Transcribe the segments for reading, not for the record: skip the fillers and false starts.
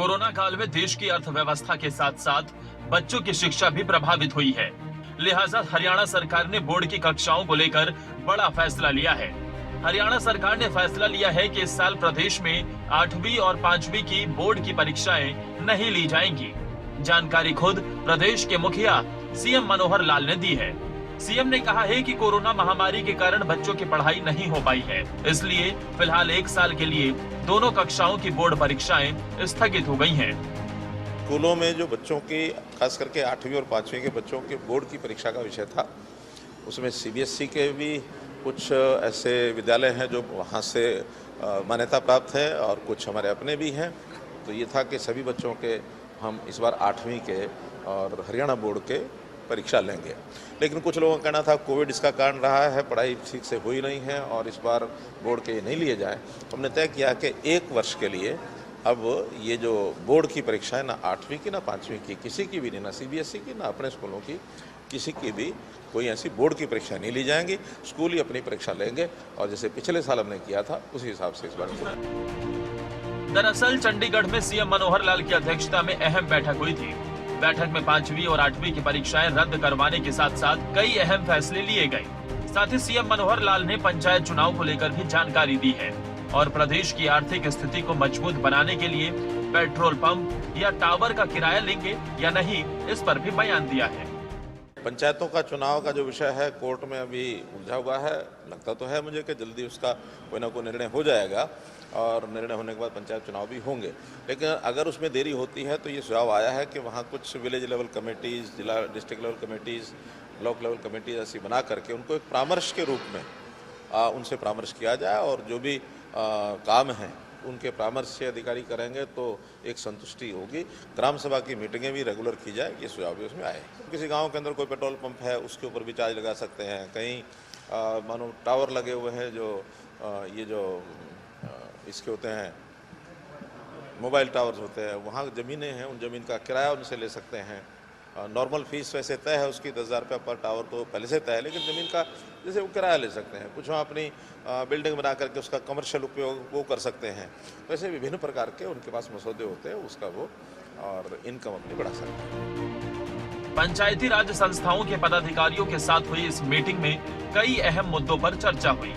Corona काल में देश की अर्थव्यवस्था के साथ साथ बच्चों की शिक्षा भी प्रभावित हुई है। लिहाजा हरियाणा सरकार ने बोर्ड की कक्षाओं को लेकर बड़ा फैसला लिया है। हरियाणा सरकार ने फैसला लिया है कि इस साल प्रदेश में 8वीं और 5वीं की बोर्ड की परीक्षाएं नहीं ली जाएंगी। जानकारी खुद प्रदेश के मुखिया सीएम मनोहर लाल ने दी है। सीएम ने कहा है कि कोरोना महामारी के कारण बच्चों की पढ़ाई नहीं हो पाई है, इसलिए फिलहाल 1 साल के लिए दोनों कक्षाओं की बोर्ड परीक्षाएं स्थगित हो गई हैं। स्कूलों में जो बच्चों की खास करके 8वीं और 5वीं के बच्चों के बोर्ड की परीक्षा का विषय था, उसमें सीबीएसई के भी कुछ ऐसे विद्यालय हैं जो वहाँ से मान्यता प्राप्त है और कुछ हमारे अपने भी हैं। तो ये था कि सभी बच्चों के हम इस बार 8वीं के और हरियाणा बोर्ड के परीक्षा लेंगे। लेकिन कुछ लोगों का कहना था कोविड इसका कारण रहा है, पढ़ाई ठीक से हुई नहीं है और इस बार बोर्ड के नहीं लिए जाए। हमने तय किया कि 1 वर्ष के लिए अब ये जो बोर्ड की परीक्षा है, ना 8वीं की ना 5वीं की, किसी की भी नहीं, ना सीबीएसई की ना अपने स्कूलों की, किसी की भी कोई ऐसी बोर्ड की परीक्षा नहीं ली जाएंगी। स्कूल ही अपनी परीक्षा लेंगे और जैसे पिछले साल हमने किया था उसी हिसाब से इस बार। दरअसल चंडीगढ़ में सीएम मनोहर लाल की अध्यक्षता में अहम बैठक हुई थी। बैठक में 5वीं और 8वीं की परीक्षाएं रद्द करवाने के साथ साथ कई अहम फैसले लिए गए। साथ ही सीएम मनोहर लाल ने पंचायत चुनाव को लेकर भी जानकारी दी है और प्रदेश की आर्थिक स्थिति को मजबूत बनाने के लिए पेट्रोल पंप या टावर का किराया लेंगे या नहीं, इस पर भी बयान दिया है। पंचायतों का चुनाव का जो विषय है कोर्ट में अभी उलझा हुआ है। लगता तो है मुझे कि जल्दी उसका कोई ना कोई निर्णय हो जाएगा और निर्णय होने के बाद पंचायत चुनाव भी होंगे। लेकिन अगर उसमें देरी होती है तो ये सुझाव आया है कि वहाँ कुछ विलेज लेवल कमेटीज़, जिला district level committees, block level committees ऐसी बना करके उनको एक परामर्श के रूप में उनसे परामर्श किया जाए और जो भी काम हैं उनके परामर्श से अधिकारी करेंगे तो एक संतुष्टि होगी। ग्राम सभा की मीटिंगें भी रेगुलर की जाए, ये सुझाव भी उसमें आए। किसी गांव के अंदर कोई पेट्रोल पंप है उसके ऊपर भी चार्ज लगा सकते हैं। कहीं मानो टावर लगे हुए हैं जो ये जो इसके होते हैं मोबाइल टावर्स होते हैं, वहाँ ज़मीनें हैं, उन ज़मीन का किराया उनसे ले सकते हैं। नॉर्मल फीस वैसे तय है उसकी 10,000 रुपये पर टावर तो पहले से तय है, लेकिन ज़मीन का जैसे वो किराया ले सकते हैं। कुछ वहाँ अपनी बिल्डिंग बना करके उसका कमर्शियल उपयोग वो कर सकते हैं। तो ऐसे विभिन्न प्रकार के उनके पास मसौदे होते हैं, उसका वो और इनकम अपनी बढ़ा सकते हैं। पंचायती राज संस्थाओं के पदाधिकारियों के साथ हुई इस मीटिंग में कई अहम मुद्दों पर चर्चा हुई।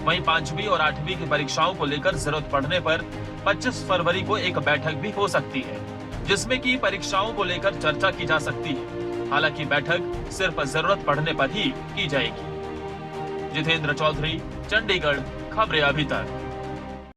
वहीं 5वीं और 8वीं की परीक्षाओं को लेकर जरूरत पड़ने पर 25 फरवरी को एक बैठक भी हो सकती है, जिसमें कि परीक्षाओं को लेकर चर्चा की जा सकती है। हालांकि बैठक सिर्फ जरूरत पड़ने पर ही की जाएगी। जितेंद्र चौधरी, चंडीगढ़, खबरें अभी तक।